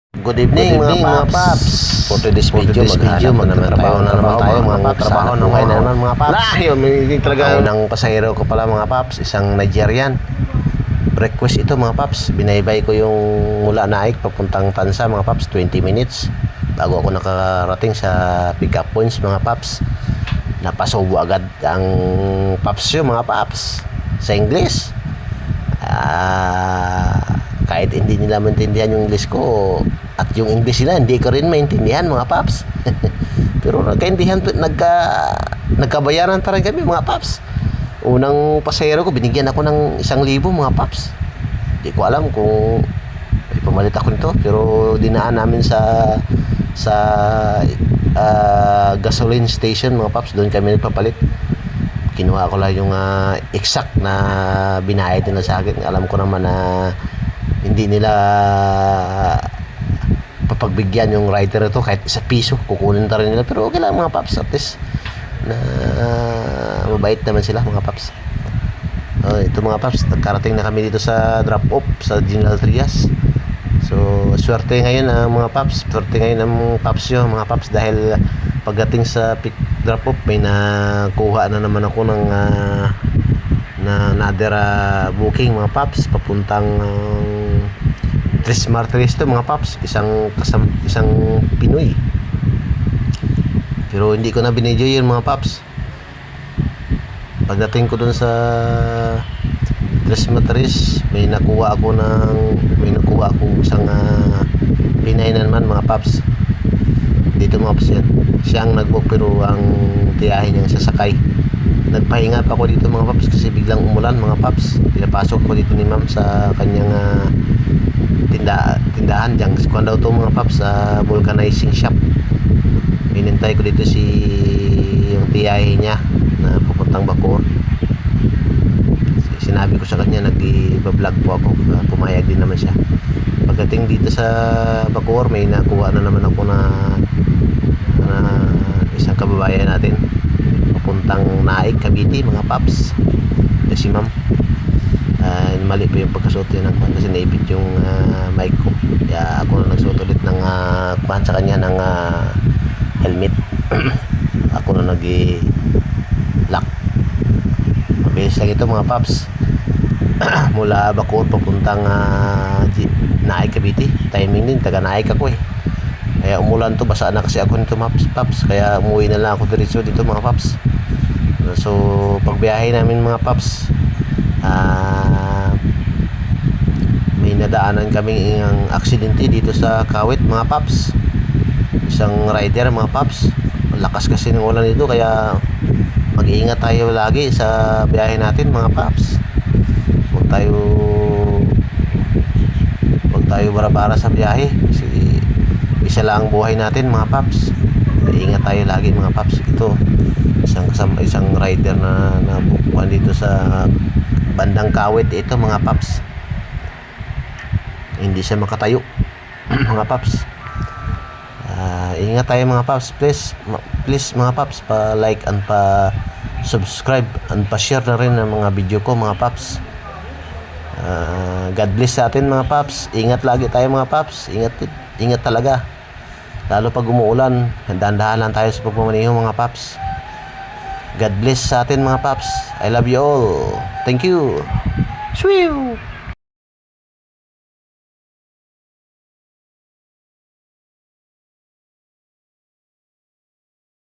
Good evening mga paps. For today's video, magtatrabaho na naman tayo mga trabaho ng buhay na naman mga paps. Ang unang pasahero ko pala mga paps, isang Nigerian. Breakfast ito mga paps. Binaybay ko yung mula Naik papuntang Tansa mga paps, 20 minutes bago ako nakarating sa pick up points mga paps. Napasubo agad ang paps yun mga paps sa English. Kahit hindi nila maintindihan yung English ko at yung English nila hindi ko rin maintindihan mga paps. Pero nagkabayaran pa rin kami mga paps. Unang pasahero ko binigyan ako ng 1,000 mga paps. Hindi ko alam kung ipumalit ako nito, pero dinaan namin sa gasoline station mga paps. Doon kami nagpapalit. Kinuha ko lang yung exact na binayad nila sa akin. Alam ko naman na hindi nila papagbigyan yung rider ito kahit ₱1 kukunin na rin nila, pero okay lang mga paps, at least na mabait naman sila mga paps. Ito mga paps, nagkarating na kami dito sa drop off sa General Trias. So swerte ngayon mga paps, swerte ngayon ang paps yun mga paps, dahil pagdating sa pick drop off may nakuha na naman ako ng another booking mga paps papuntang Tres Martires to mga paps, isang Pinoy, pero hindi ko na binidyo yun mga paps. Pagdating ko dun sa Tres Martires may nakuha ako isang Pinay na naman mga paps. Dito mga paps yan, siya ang nag-book pero ang tiyahin niyang sasakay. Nagpahinga pa ako dito mga paps kasi biglang umulan mga paps. Pinapasok ko dito ni ma'am sa kanyang tindahan dyan. Kung daw ito mga paps, vulcanizing shop. Hinintay ko dito yung tiyahin niya na pupuntang Bacoor. Sinabi ko sa kanya nag-vlog po ako, pumayag din naman siya. Pagdating dito sa Bacoor may nakuha na naman ako na isang kababayan natin papuntang Naik, Cavite mga paps. Kasi ma'am mali po yung pagkasuot yun ng kasi naipit yung mic ko, kaya ako na nagsuot ulit ng kuhan sa kanya ng helmet. Ako na nag-lock. Mabilis lang ito mga paps. Mula Bacoor papuntang Naik, Cavite. Timing din, taga Naik ako kaya umulan to, basa na kasi ako nito mga paps, kaya umuwi na lang ako diretso dito mga paps. So pagbiyahe namin mga paps, may nadaanan kaming aksidente dito sa Kawit mga paps. Isang rider mga paps, malakas kasi ng ulan dito, kaya mag-iingat tayo lagi sa biyahe natin mga paps. Huwag tayo bara-bara sa biyahe kasi isa lang ang buhay natin mga paps. Ingat tayo lagi mga paps. Ito isang rider na nabukuan dito sa bandang Kawit ito mga paps. Hindi siya makatayo mga paps. Ingat tayo mga paps, please mga paps, pa-like and pa-subscribe and pa-share na rin ang mga video ko mga paps. God bless sa atin mga paps. Ingat lagi tayo mga paps. Ingat talaga, lalo pag umuulan. Dahan-dahan lang tayo sa pagmamaneho mga paps. God bless sa atin mga paps. I love you all. Thank you. Shwew!